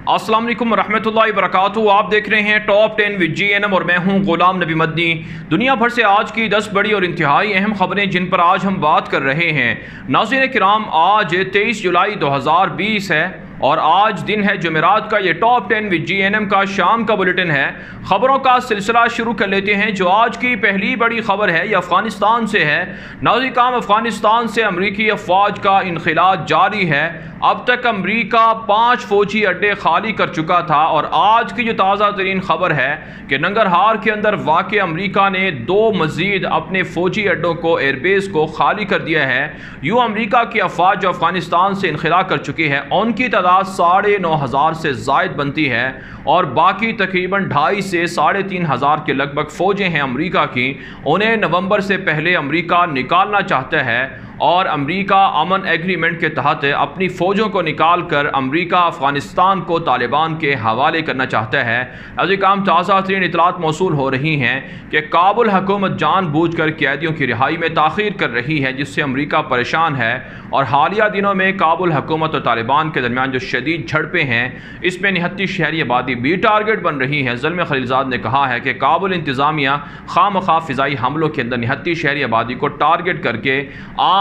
अस्सलाम वालेकुम रहमतुल्लाहि व बरकातुहू। आप देख रहे हैं टॉप 10 विद GNM और मैं हूं गुलाम नबी मदनी। दुनिया भर से आज की 10 बड़ी और इंतहाई अहम खबरें जिन पर आज हम बात कर रहे हैं। नाज़रीन किराम, आज 23 जुलाई 2020 है और आज दिन है जुमेरात का। ये टॉप 10 विद GNM का शाम का बुलेटिन है। खबरों का सिलसिला शुरू कर लेते हैं। जो आज की पहली बड़ी खबर है ये अफ़गानिस्तान से है। नाज़रीन काम, अफ़गानिस्तान से अमरीकी अफवाज का इनखिला जारी है। अब तक अमरीका 5 फौजी अड्डे खाली कर चुका था और आज की जो ताज़ा तरीन खबर है कि नंगरहार के अंदर वाक़ अमरीका ने 2 मज़ीद अपने फौजी अड्डों को, एयरबेस को खाली कर दिया है। यूँ अमरीका की अफवाज जो अफ़गानिस्तान से इनखिला कर चुकी है उनकी तादाद 9,500 से ज़ायद बनती है और बाकी तकरीबन 2,500 से 3,500 के लगभग फ़ौजें हैं अमरीका की। उन्हें नवंबर से पहले अमरीका निकालना चाहता है और अमरीका अमन एग्रीमेंट के तहत अपनी फ़ौजों को निकाल कर अमरीका अफ़गानिस्तान को तालिबान के हवाले करना चाहता है। अजी काम ताज़ा तरीन इतलात मौसूल हो रही हैं कि काबुल हुकूमत जानबूझकर कैदियों की रिहाई में ताख़ीर कर रही है, जिससे अमरीका परेशान है। और हालिया दिनों में काबुल हुकूमत और तालिबान के दरमियान जो शदीद झड़पें हैं इसमें निहत्ती शहरी आबादी भी टारगेट बन रही है। ज़ल्म खलीलज़ाद ने कहा है कि काबुल इंतज़ामिया खामखा फ़िज़ाई हमलों के अंदर निहत्ती शहरी आबादी को टारगेट करके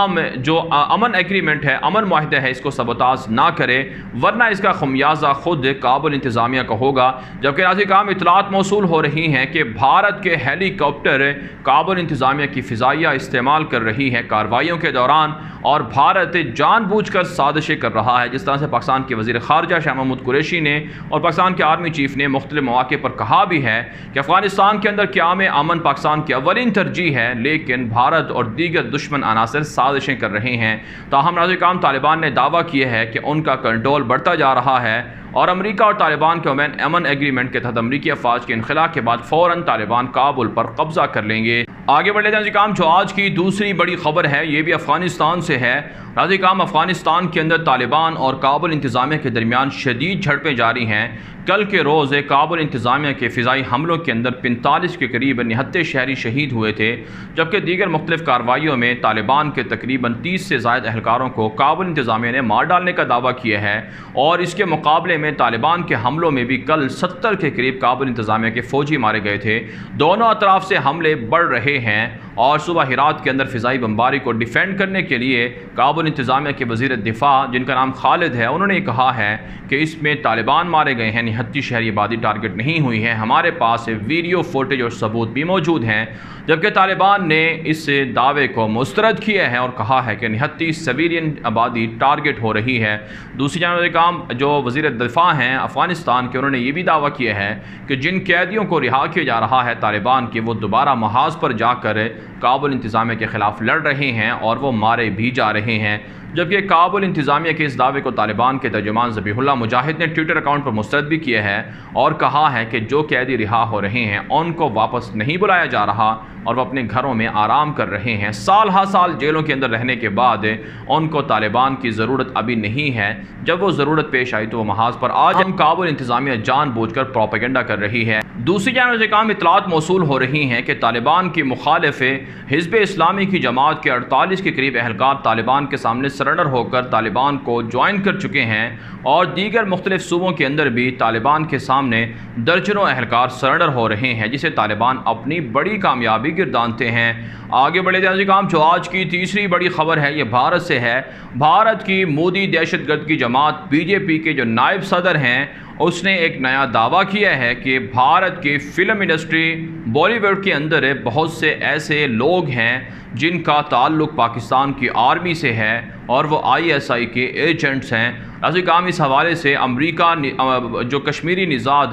जो अमन एग्रीमेंट है, अमन मुआहिदा है, इसको सबोताज ना करे वरना इसका खमियाजा खुद काबुल इंतज़ामिया का होगा। जबकि नाज़रीन काम इतलात मौसूल हो रही हैं कि भारत के हेलीकॉप्टर काबुल इंतज़ामिया की फ़िज़ाइया इस्तेमाल कर रही है कार्रवाइयों के दौरान और भारत जानबूझकर साजिशें कर रहा है। जिस तरह से पाकिस्तान के वज़ीर ख़ारजा शाह महमूद कुरैशी ने और पाकिस्तान के आर्मी चीफ़ ने मुख्तलिफ मौक़े पर कहा भी है कि अफ़गानिस्तान के अंदर क़याम अमन पाकिस्तान की अव्वलीन तरजीह है, लेकिन भारत और दीगर दुश्मन अनासर साजिशें कर रहे हैं। ताहम नाज़रीन काम, तालिबान ने दावा किया है कि उनका कंट्रोल बढ़ता जा रहा है और अमरीका और तालिबान के अमन एग्रीमेंट के तहत अमरीकी अफवाज के इनखिला के बाद फ़ौरन तालिबान काबुल पर कब्जा कर लेंगे। आगे बढ़ लेते हैं काम, जो आज की दूसरी बड़ी खबर है ये भी अफ़गानिस्तान से है। नाज़रीन काम, अफ़गानिस्तान के अंदर तालिबान और काबुल इंतज़ामिया के दरमियान शदीद झड़पें जारी हैं। कल के रोज़ काबुल इंतज़ामिया के फ़िज़ाई हमलों के अंदर 45 के करीब निहत्ते शहरी शहीद हुए थे, जबकि दीगर मुख्तलिफ़ कार्रवाइयों में तालिबान के तकरीबन 30 से ज़ायद अहलकारों को काबुल इंतज़ामिया ने मार डालने का दावा किया है। और इसके मुकाबले में तालिबान के हमलों में भी कल 70 के करीब काबुल इंतज़ामिया के फ़ौजी मारे गए थे। दोनों अतराफ़ से हमले बढ़ रहे हैं और सुबह हिरात के अंदर फ़िज़ाई बमबारी को डिफेंड करने के लिए काबुल इंतज़ामिया के वज़ीर दिफ़ा, जिनका नाम खालिद है, उन्होंने कहा है कि इसमें तालिबान मारे गए हैं, निहत्ती शहरी आबादी टारगेट नहीं हुई है। हमारे पास वीडियो फुटेज और सबूत भी मौजूद हैं। जबकि तालिबान ने इस दावे को मुस्तरद किया है और कहा है कि निहत्ती सिविलियन आबादी टारगेट हो रही है। दूसरी जानब काम, जो वज़ीर दिफ़ा हैं अफ़गानिस्तान के, उन्होंने ये भी दावा किया है कि जिन कैदियों को रिहा किया जा रहा है तालिबान के, वो दोबारा महाज पर जाकर काबुल इंतज़ामिया के ख़िलाफ़ लड़ रहे हैं और वो मारे भी जा रहे हैं। जबकि काबुल इंतज़ामिया के इस दावे को तालिबान के तर्जुमान ज़बीहुल्लाह मुजाहिद ने ट्विटर अकाउंट पर मुस्तरद भी किया है और कहा है कि जो कैदी रिहा हो रहे हैं उनको वापस नहीं बुलाया जा रहा और वो अपने घरों में आराम कर रहे हैं। साल हा साल जेलों के अंदर रहने के बाद उनको तालिबान की ज़रूरत अभी नहीं है। जब वो ज़रूरत पेश आई तो वो महाज पर आज हम काबुल इंतज़ामिया जानबूझकर प्रोपेगेंडा कर रही है। दूसरी जानब से काम इतलात मौसूल हो रही हैं कि तालिबान की मुखालिफ हिज़्ब इस्लामी की जमात के 48 के करीब अहलकार तालिबान के सामने सरेंडर होकर तालिबान को ज्वाइन कर चुके हैं और दीगर मुख्तलिफ सूबों के अंदर भी तालिबान के सामने दर्जनों अहलकार सरेंडर हो रहे हैं, जिसे तालिबान अपनी बड़ी कामयाबी गिरदानते हैं। आगे बढ़े जाने काम, जो आज की तीसरी बड़ी खबर है ये भारत से है। भारत की मोदी दहशतगर्द की जमात BJP के जो नायब सदर हैं उसने एक नया दावा किया है कि भारत की फ़िल्म इंडस्ट्री बॉलीवुड के अंदर बहुत से ऐसे लोग हैं जिनका ताल्लुक़ पाकिस्तान की आर्मी से है और वो ISI के एजेंट्स हैं। नाज़रीन काम, इस हवाले से अमरीका जो कश्मीरी निज़ाद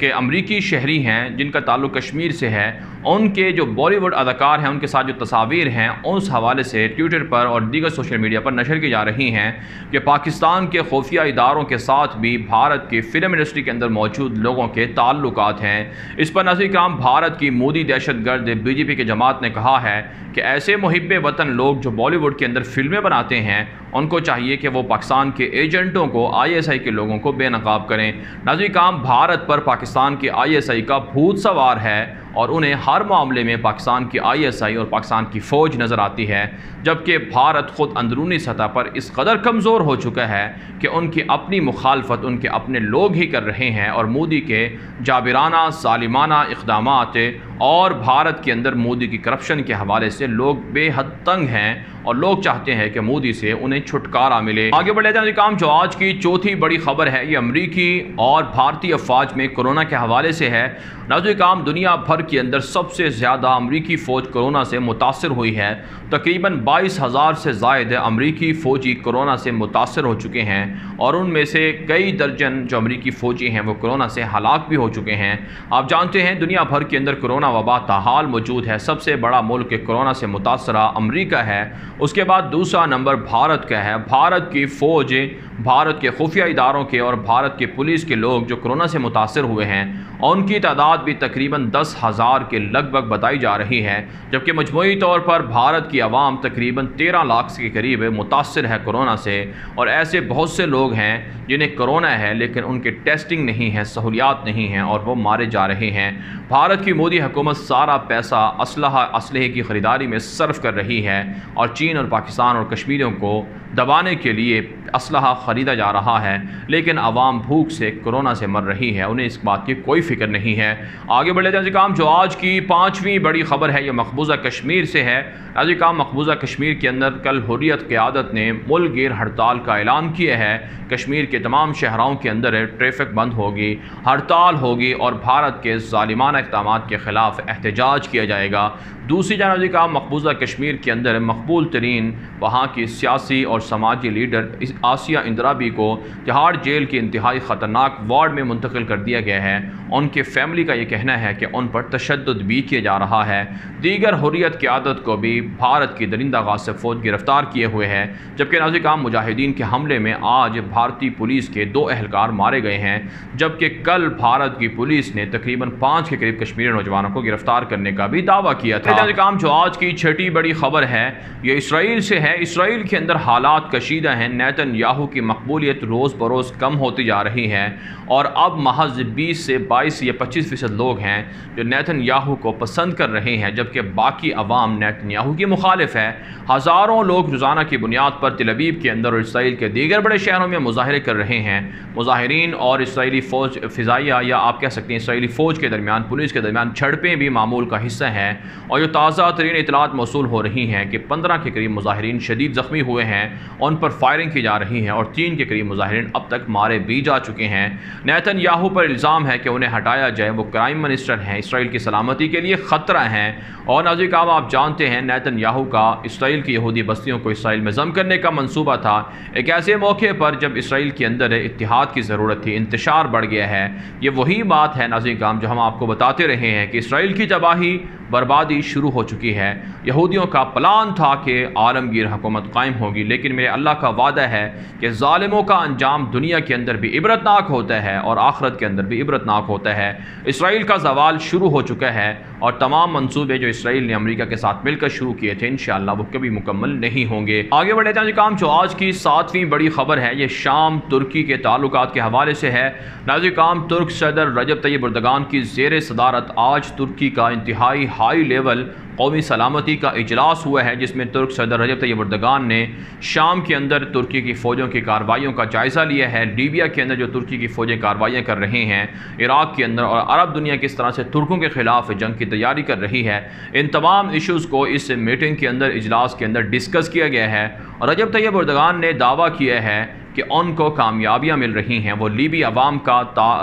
के अमरीकी शहरी हैं जिनका ताल्लुक़ कश्मीर से है, उनके जो बॉलीवुड अदाकार हैं उनके साथ जो तस्वीर हैं उस हवाले से ट्विटर पर और दीगर सोशल मीडिया पर नशर की जा रही हैं कि पाकिस्तान के खुफिया इदारों के साथ भी भारत की फ़िल्म इंडस्ट्री के अंदर मौजूद लोगों के ताल्लुकात हैं। इस पर नाज़रीन काम, भारत की मोदी दहशतगर्द BJP की जमात ने कहा है कि ऐसे मुहिब्बे वतन लोग जो बॉलीवुड के अंदर फ़िल्में बनाते हैं उनको चाहिए कि वो पाकिस्तान के एजेंटों को, ISI के लोगों को बेनकाब करें। नाज़रीन काम भारत पर पाकिस्तान के ISI का भूत सवार है और उन्हें हर मामले में पाकिस्तान की ISI और पाकिस्तान की फ़ौज नज़र आती है, जबकि भारत ख़ुद अंदरूनी सतह पर इस कदर कमज़ोर हो चुका है कि उनकी अपनी मुखालफत उनके अपने लोग ही कर रहे हैं और मोदी के जाबिराना ज़ालिमाना इक़दामात और भारत के अंदर मोदी की करप्शन के हवाले से लोग बेहद तंग हैं और लोग चाहते हैं कि मोदी से उन्हें छुटकारा मिले। आगे बढ़े जाने काम जो आज की चौथी बड़ी खबर है, ये अमरीकी और भारतीय अफवाज में कोरोना के हवाले से है। नाज़रीन काम दुनिया भर के अंदर सबसे ज़्यादा अमरीकी फ़ौज कोरोना से मुतासर हुई है। तकरीबन 22,000 से ज़ायद अमरीकी फ़ौजी कोरोना से मुतासर हो चुके हैं और उनमें से कई दर्जन जो अमरीकी फ़ौजी हैं वो कोरोना से हलाक भी हो चुके हैं। आप जानते हैं दुनिया भर के अंदर कोरोना वबा ताहाल मौजूद है। सबसे बड़ा मुल्क कोरोना से मुतासरा अमरीका है, उसके बाद दूसरा नंबर भारत का है। भारत की फ़ौज, भारत के खुफिया इदारों के और भारत के पुलिस के लोग जो कोरोना से मुतासर हुए हैं उनकी तादाद भी तकरीबन 10,000 के लगभग बताई जा रही है, जबकि मजमूई तौर पर भारत की आवाम तकरीबन 13 लाख के करीब मुतासर है कोरोना से। और ऐसे बहुत से लोग हैं जिन्हें कोरोना है लेकिन उनके टेस्टिंग नहीं है, सहूलियात नहीं हैं और वो मारे जा रहे हैं। भारत की मोदी हुकूमत सारा पैसा असलहे की ख़रीदारी में सर्फ कर रही है और चीन और पाकिस्तान और कश्मीरियों को दबाने के लिए असलहा ख़रीदा जा रहा है, लेकिन आवाम भूख से कोरोना से मर रही है, उन्हें इस बात की कोई फ़िक्र नहीं है। आगे बढ़े जाए काम जो आज की पाँचवीं बड़ी ख़बर है, ये मकबूजा कश्मीर से है। आज काम मकबूजा कश्मीर के अंदर कल हुर्रियत क़यादत ने मुल्क गिर हड़ताल का ऐलान किया है। कश्मीर के तमाम शहरों के अंदर ट्रैफिक बंद होगी, हड़ताल होगी और भारत के ज़ालिमाना इक़दामात के ख़िलाफ़ एहतजाज किया जाएगा। दूसरी जानब का मकबूजा कश्मीर के अंदर मकबूल तरीन वहाँ की सियासी और समाजी लीडर आसिया इंदिराबी को तिहाड़ जेल के इंतहाई ख़तरनाक वार्ड में मुंतकिल कर दिया गया है। उनके फैमिली का ये कहना है कि उन पर तशद्दुद भी किया जा रहा है। दीगर हुर्रियत क़यादत को भी भारत की दरिंदा गासिब फ़ौज गिरफ़्तार किए हुए है, जबकि नाज़रीन मुजाहिदीन के हमले में आज भारतीय पुलिस के 2 एहलकार मारे गए हैं, जबकि कल भारत की पुलिस ने तकरीबन 5 के करीब कश्मीरी नौजवानों को गिरफ़्तार करने का भी दावा किया था। काम जो आज की छठी बड़ी खबर है ये इसराइल से है। इसराइल के अंदर हालात कशीदा हैं। नेतन्याहू की मकबूलियत रोज़ बरोज़ कम होती जा रही है और अब महज 20 से 22 या 25% लोग हैं जो नेतन्याहू को पसंद कर रहे हैं, जबकि बाकी अवाम नेतन्याहू की मुखालिफ है। हज़ारों लोग रोज़ाना की बुनियाद पर तेल अवीव के अंदर और इसराइल के दीगर बड़े शहरों में मुजाहरे कर रहे हैं। मुजाहिरीन और इसराइली फ़ौज फ़िज़ाइया या आप कह सकते हैं इसराइली फ़ौज के दरमियान, पुलिस के दरमियान झड़पें भी मामूल का हिस्सा हैं और जो ताज़ा तरीन इतलात मौसूल हो रही हैं कि 15 के करीब मुजाहिरीन शदीद ज़ख्मी हुए हैं, उन पर फायरिंग की जा रही है और 3 के करीब मुजाहिरीन अब तक मारे भी जा चुके हैं। नेतन्याहू पर इल्ज़ाम है कि उन्हें हटाया जाए, वो क्राइम मिनिस्टर हैं, इसराइल की सलामती के लिए ख़तरा हैं। और नाज़रीन आप जानते हैं नेतन्याहू का इसराइल की यहूदी बस्तियों को इसराइल में ज़म करने का मंसूबा था, एक ऐसे मौके पर जब इसराइल के अंदर इत्तिहाद की ज़रूरत थी, इंतशार बढ़ गया है। ये वही बात है नाज़रीन जो हम आपको बताते रहे हैं कि इसराइल की तबाही बर्बादी शुरू हो चुकी है। यहूदियों का प्लान था कि आलमगीर हुकूमत कायम होगी, लेकिन मेरे अल्लाह का वादा है कि ज़ालिमों का अंजाम दुनिया के अंदर भी इबरतनाक होता है और आखिरत के अंदर भी इबरतनाक होता है। इसराइल का ज़वाल शुरू हो चुका है और तमाम मंसूबे जो इसराइल ने अमेरिका के साथ मिलकर शुरू किए थे इंशाअल्लाह वो कभी मुकम्मल नहीं होंगे। आगे बढ़े जाए काम जो आज की 7वीं बड़ी खबर है, ये शाम तुर्की के ताल्लुकात के हवाले से है। नाज़रीन काम तुर्क सदर रजब तैयब एर्दोगान की ज़ेर सदारत आज तुर्की का इंतहाई हाई लेवल कौमी सलामती का इजलास हुआ है, जिसमें तुर्क सदर रजब तैयब एर्दोगान ने शाम के अंदर तुर्की की फ़ौजों की कार्रवाइयों का जायज़ा लिया है। लीबिया के अंदर जो तुर्की की फ़ौजें कार्रवाइयाँ कर रही हैं, इराक़ के अंदर और अरब दुनिया किस तरह से तुर्कों के ख़िलाफ़ जंग की तैयारी कर रही है, इन तमाम इशूज़ को इस मीटिंग के अंदर, इजलास के अंदर डिस्कस किया गया है। और रजब तैयब एर्दोगान ने दावा किया है कि उनको कामयाबियाँ मिल रही हैं, वो लीबी अवाम का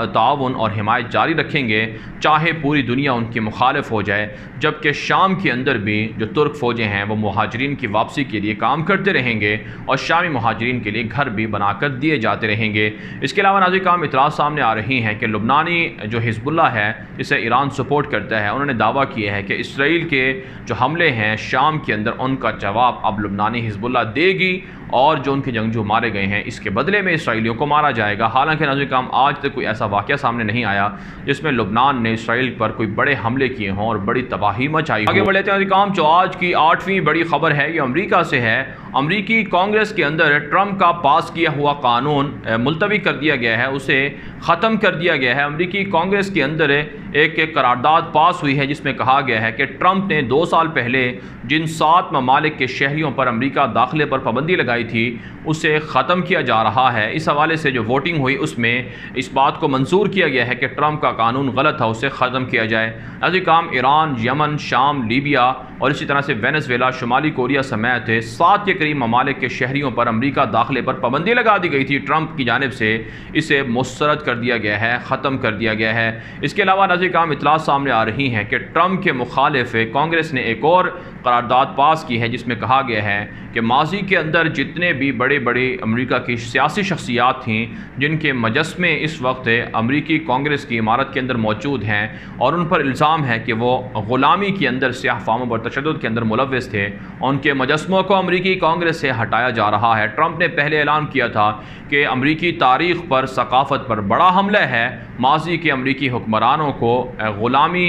ताउन और हिमायत जारी रखेंगे चाहे पूरी दुनिया उनकी मुखालिफ हो जाए। जबकि शाम के अंदर भी जो तुर्क फ़ौजें हैं वो मुहाजिरीन की वापसी के लिए काम करते रहेंगे और शामी मुहाजिरीन के लिए घर भी बनाकर दिए जाते रहेंगे। इसके अलावा नाज़रीन काम इतराज़ सामने आ रही हैं कि लुबनानी जो हिज़्बुल्लाह है, जिसे ईरान सपोर्ट करता है, उन्होंने दावा किया है कि इसराइल के जो हमले हैं शाम के अंदर उनका जवाब अब लुबनानी हिज़्बुल्लाह देगी और जो उनके जंगजू मारे गए हैं इसके बदले में इसराइलियों को मारा जाएगा। हालांकि नाज़रीन काम आज तक कोई ऐसा वाक़या सामने नहीं आया जिसमें लुबनान ने इसराइल पर कोई बड़े हमले किए हों और बड़ी तबाही मचाई। आगे बढ़ते हैं काम जो आज की 8वीं बड़ी खबर है, ये अमेरिका से है। अमरीकी कांग्रेस के अंदर ट्रंप का पास किया हुआ कानून मुलतवी कर दिया गया है, उसे ख़त्म कर दिया गया है। अमरीकी कांग्रेस के अंदर एक करारदाद पास हुई है जिसमें कहा गया है कि ट्रंप ने 2 साल पहले जिन 7 ममालिक के शहरियों पर अमरीका दाखिले पर पाबंदी लगाई थी उसे ख़त्म किया जा रहा है। इस हवाले से जो वोटिंग हुई उसमें इस बात को मंजूर किया गया है कि ट्रंप का कानून गलत था, उसे ख़त्म किया जाए। ऐसे काम ईरान, यमन, शाम, लीबिया और इसी तरह से वेनेजुएला, शुमाली कोरिया समेत 7 के करीब ममालिक के शहरियों पर अमरीका दाखिले पर पाबंदी लगा दी गई थी ट्रंप की जानिब से। इसे मुस्तरद कर दिया गया है, ख़त्म कर दिया गया है। इसके अलावा नज़ीर काम इतलात सामने आ रही हैं कि ट्रंप के मुखालिफ कांग्रेस ने एक और करारदाद पास की है जिसमें कहा गया है कि माजी के अंदर जितने भी बड़े बड़े अमरीका की सियासी शख्सियात थीं जिनके मुजस्समे इस वक्त अमरीकी कांग्रेस की इमारत के अंदर मौजूद हैं और उन पर इल्ज़ाम है कि वो ग़ुलामी के अंदर, सियाह फामों पर तशद्दुद के अंदर मुलव्वस थे, उनके मुजस्समों को अमरीकी कांग्रेस से हटाया जा रहा है। ट्रंप ने पहले ऐलान किया था कि अमरीकी तारीख़ पर, सकाफ़त पर बड़ा हमला है, माजी के अमरीकी हुक्मरानों को ग़ुलामी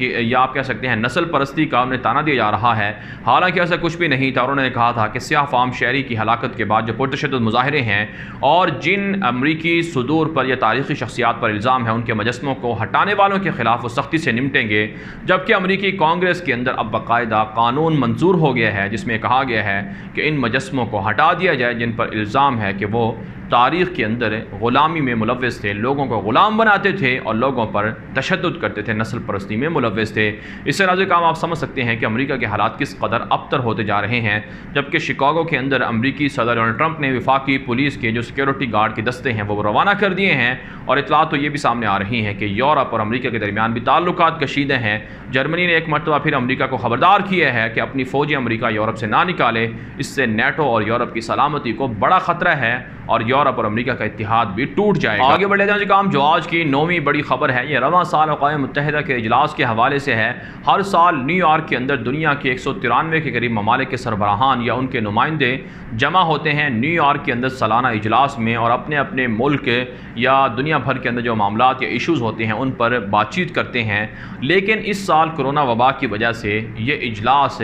या आप कह सकते हैं नस्ल परस्ती का उन्हें ताना दिया जा रहा है। हालांकि ऐसा कुछ भी नहीं था। उन्होंने कहा था कि सियाह फाम शहरी की हलाकत के बाद जो पुरतशद्दुद मुजाहरे हैं और जिन अमरीकी सुदूर पर या तारीख़ी शख्सियात पर इल्ज़ाम है उनके मुजस्समों को हटाने वालों के ख़िलाफ़ वो सख्ती से निपटेंगे। जबकि अमरीकी कांग्रेस के अंदर अब बाकायदा कानून मंजूर हो गया है जिसमें कहा गया है कि इन मुजस्समों को हटा दिया जाए जिन पर इल्ज़ाम है कि वो तारीख़ के अंदर ग़ुलामी में मुलव्वस थे, लोगों को ग़ुलाम बनाते थे और लोगों पर तशद्दुद करते थे, नस्ल परस्ती में मुलव्वस थे। इससे नाज़िर काम आप समझ सकते हैं कि अमरीका के हालात किस कदर अबतर होते जा रहे हैं। जबकि शिकागो के अंदर अमरीकी सदर डोनाल्ड ट्रंप ने वफाकी पुलिस के जो सिक्योरिटी गार्ड के दस्ते हैं वो रवाना कर दिए हैं और इतलात तो ये भी सामने आ रही हैं कि यूरोप और अमरीका के दरमियान भी ताल्लुकात कशीदे हैं। जर्मनी ने एक मरतबा फिर अमरीका को खबरदार किया है कि अपनी फ़ौजी अमरीका यूरोप से ना निकाले, इससे नेटो और यूरोप की सलामती को बड़ा ख़तरा है और यूरोप और अमरीका का इत्तेहाद भी टूट जाएगा। आगे बढ़े जाए काम जो आज की 9वीं बड़ी खबर है, ये रवां साल अक़वाम मुत्तहिदा के इजलास के हवाले से है। हर साल न्यूयॉर्क के अंदर दुनिया के 193 के करीब ममालिक के सरबराहान या उनके नुमाइंदे जमा होते हैं न्यूयॉर्क के अंदर सालाना इजलास में और अपने अपने मुल्क या दुनिया भर के अंदर जो मामलात या इशूज़ होते हैं उन पर बातचीत करते हैं। लेकिन इस साल कोरोना वबा की वजह से ये इजलास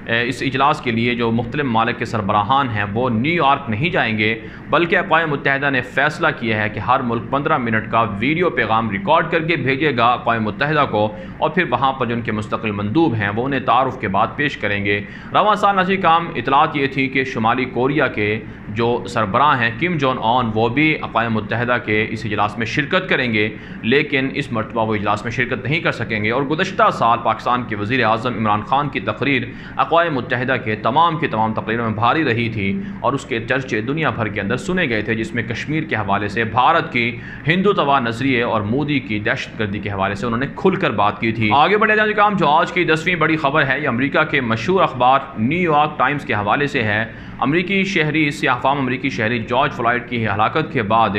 इस इजलास के लिए जो मुख्तलिफ ममालिक के सरबराहान हैं वो न्यूयॉर्क नहीं जाएंगे, बल्कि अक़वाम मुत्तहिदा ने फ़ैसला किया है कि हर मुल्क 15 मिनट का वीडियो पैगाम रिकॉर्ड करके भेजेगा अक़वाम मुत्तहिदा को और फिर वहाँ पर जो उनके मुस्तक़िल मंदूब हैं वो उन्हें तारुफ़ के बाद पेश करेंगे। रवां साल नज़ीर काम इतलात ये थी कि शुमाली कोरिया के जो सरबराह हैं किम जोंग उन वो भी अक़वाम मुत्तहिदा के इस इजलास में शिरकत करेंगे, लेकिन इस मरतबा वो इजलास में शिरकत नहीं कर सकेंगे। और गुज़श्ता साल पाकिस्तान के वज़ीर आज़म इमरान खान की तकरीर अक़वाम मुत्तहिदा के तमाम तकरीरों में भारी रही थी और उसके चर्चे दुनिया भर के अंदर सुने गए थे, जिसमें कश्मीर के हवाले से, भारत की हिंदुत्वा नज़रिए और मोदी की दहशतगर्दी के हवाले से उन्होंने खुलकर बात की थी। आगे बढ़े जाने काम जो आज की 10वीं बड़ी खबर है ये अमरीका के मशहूर अखबार न्यूयॉर्क टाइम्स के हवाले से है। अमरीकी शहरी सियाहफाम अमरीकी शहरी जॉर्ज फ्लॉयड की हलाकत के बाद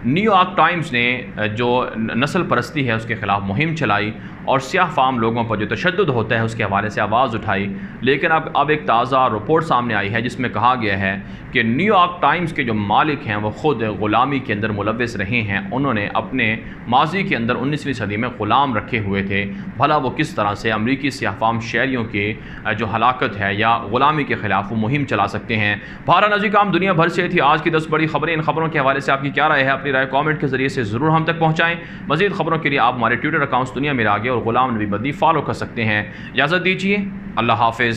न्यूयॉर्क टाइम्स ने जो नस्ल परस्ती है उसके ख़िलाफ़ मुहिम चलाई और सियाह फाम लोगों पर जो तशद्दुद होता है उसके हवाले से आवाज़ उठाई। लेकिन अब एक ताज़ा रिपोर्ट सामने आई है जिसमें कहा गया है कि न्यूयॉर्क टाइम्स के जो मालिक हैं वो ख़ुद ग़ुलामी के अंदर मुलव्वस रहे हैं। उन्होंने अपने माजी के अंदर 19वीं सदी में ग़ुलाम रखे हुए थे। भला वो किस तरह से अमरीकी सियाह फाम शहरियों की जो हलाकत है या ग़ुलामी के ख़िलाफ़ वो मुहिम चला सकते हैं। भारत नज़ीर काम दुनिया भर से थी आज की 10 बड़ी खबरें। इन खबरों के हवाले से आपकी क्या राय है? अपनी राय कॉमेंट के ज़रिए से ज़रूर हम तक पहुँचाएँ। मज़ीद खबरों के लिए आप हमारे ट्विटर अकाउंट्स दुनिया में आगे और ग़ुलाम नबी मदनी फॉलो कर सकते हैं। इजाज़त दीजिए, अल्लाह हाफ़िज़।